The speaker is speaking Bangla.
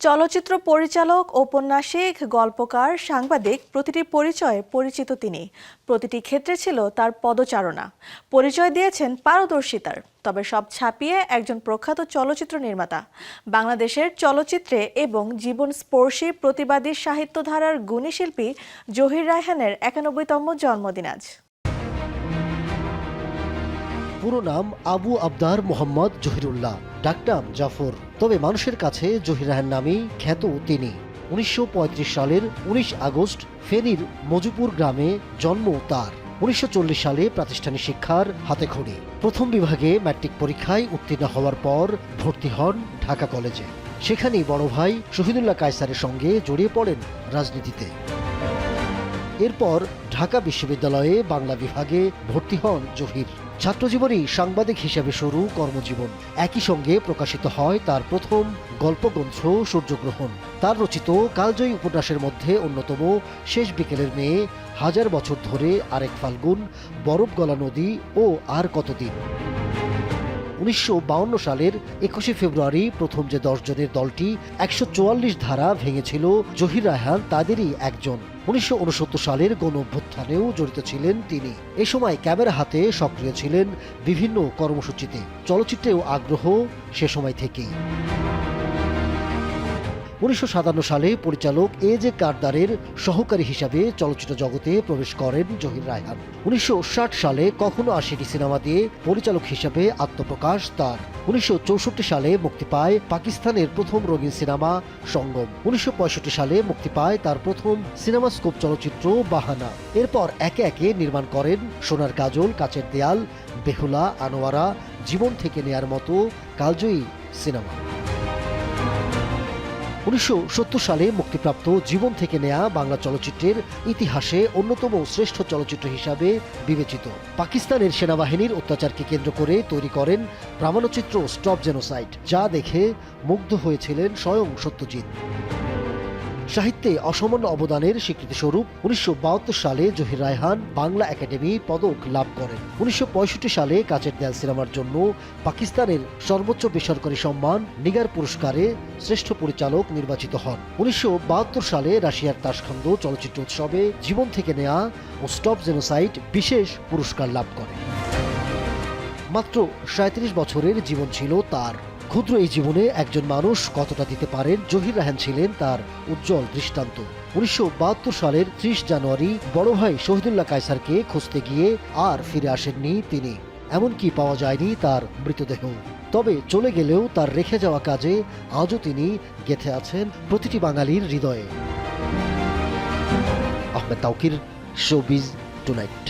চলচ্চিত্র পরিচালক, ঔপন্যাসিক, গল্পকার, সাংবাদিক প্রতিটি পরিচয়ে পরিচিত তিনি। প্রতিটি ক্ষেত্রে ছিল তার পদচারণা। পরিচয় দিয়েছেন পারদর্শিতার, তবে সব ছাপিয়ে একজন প্রখ্যাত চলচ্চিত্র নির্মাতা। বাংলাদেশের চলচ্চিত্রে এবং জীবনস্পর্শী প্রতিবাদী সাহিত্যধারার গুণী শিল্পী জহির রায়হানের ৯১তম জন্মদিন আজ। পুরো নাম আবু আবদার মোহাম্মদ জহিরুল্লাহ, ডাকনাম জাফর। তবে মানুষের কাছে জহির রায়হান নামেই খ্যাত তিনি। ১৯৩৫ সালের ১৯ আগস্ট ফেনীর মজুপুর গ্রামে জন্ম তার। ১৯৪০ সালে প্রাতিষ্ঠানিক শিক্ষার হাতেখড়ি। প্রথম বিভাগে ম্যাট্রিক পরীক্ষায় উত্তীর্ণ হওয়ার পর ভর্তি হন ঢাকা কলেজে। সেখানেই বড় ভাই শহীদুল্লাহ কায়সারের সঙ্গে জড়িয়ে পড়েন রাজনীতিতে। এরপর ঢাকা বিশ্ববিদ্যালয়ে বাংলা বিভাগে ভর্তি হন জহির। ছাত্রজীবনেই সাংবাদিক হিসেবে শুরু কর্মজীবন। একই সঙ্গে প্রকাশিত হয় তার প্রথম গল্পগ্রন্থ সূর্যগ্রহণ। তার রচিত কালজয়ী উপন্যাসের মধ্যে অন্যতম শেষ বিকেলের মেয়ে, হাজার বছর ধরে, আরেক ফাল্গুন, বরফ গলা নদী ও আর কতদিন। ১৯৫২ সালের ২১শে ফেব্রুয়ারি প্রথম যে ১০ জনের দলটি ১৪৪ ধারা ভেঙেছিল, জহির রায়হান তাদেরই একজন। ১৯৬৯ সালের গণঅভ্যুত্থানেও জড়িত ছিলেন তিনি। এ সময় ক্যামেরা হাতে সক্রিয় ছিলেন বিভিন্ন কর্মসূচিতে। চলচ্চিত্রেও আগ্রহ সে সময় থেকেই। ১৯৫৭ সালে পরিচালক এ.জে কারদারের সহকারী হিসাবে চলচ্চিত্র জগতে প্রবেশ করেন জহির রায়হান। ১৯৬০ সালে কখনো আসেনি সিনেমা দিয়ে পরিচালক হিসাবে আত্মপ্রকাশ তার। ১৯৬৪ সালে মুক্তি পায় পাকিস্তানের প্রথম রঙিন সিনেমা সঙ্গম। ১৯৬৫ সালে মুক্তি পায় তার প্রথম সিনেমাস্কোপ চলচ্চিত্র বাহানা। এরপর একে একে নির্মাণ করেন সোনার কাজল, কাচের দেয়াল, বেহুলা, আনোয়ারা, জীবন থেকে নেয়ার মতো কালজয়ী সিনেমা। ১৯৭০ সালে মুক্তিপ্রাপ্ত জীবন থেকে নেয়া বাংলা চলচ্চিত্রের ইতিহাসে অন্যতম শ্রেষ্ঠ চলচ্চিত্র হিসাবে বিবেচিত। পাকিস্তানের সেনাবাহিনীর অত্যাচারকে কেন্দ্র করে তৈরি করেন প্রামাণ্যচিত্র স্টপ জেনোসাইড, যা দেখে মুগ্ধ হয়েছিলেন স্বয়ং সত্যজিৎ। সাহিত্যে অসামান্য অবদানের স্বীকৃতিস্বরূপ ১৯৭২ সালে জহির রায়হান বাংলা একাডেমি পদক লাভ করেন। ১৯৬৫ সালে কাচের দেয়াল সিনেমার জন্য পাকিস্তানের সর্বোচ্চ বেসরকারি সম্মান নিগার পুরস্কারে শ্রেষ্ঠ পরিচালক নির্বাচিত হন। ১৯৭২ সালে রাশিয়ার তাশখান্দ চলচ্চিত্র উৎসবে জীবন থেকে নেয়া ও স্টপ জেনোসাইড বিশেষ পুরস্কার লাভ করে। মাত্র ৩৭ বছরের জীবন ছিল তার। ক্ষুদ্র এই জীবনে একজন মানুষ কতটা দিতে পারেন, জহির রায়হান ছিলেন তার উজ্জ্বল দৃষ্টান্ত। ১৯৭২ সালের ৩০ জানুয়ারি বড় ভাই শহীদুল্লাহ কায়সারকে খুঁজতে গিয়ে আর ফিরে আসেননি তিনি। এমনকি পাওয়া যায়নি তার মৃতদেহ। তবে চলে গেলেও তার রেখে যাওয়া কাজে আজও তিনি গেঁথে আছেন প্রতিটি বাঙালির হৃদয়ে। Ahmed Tauquir, showbiz tonight.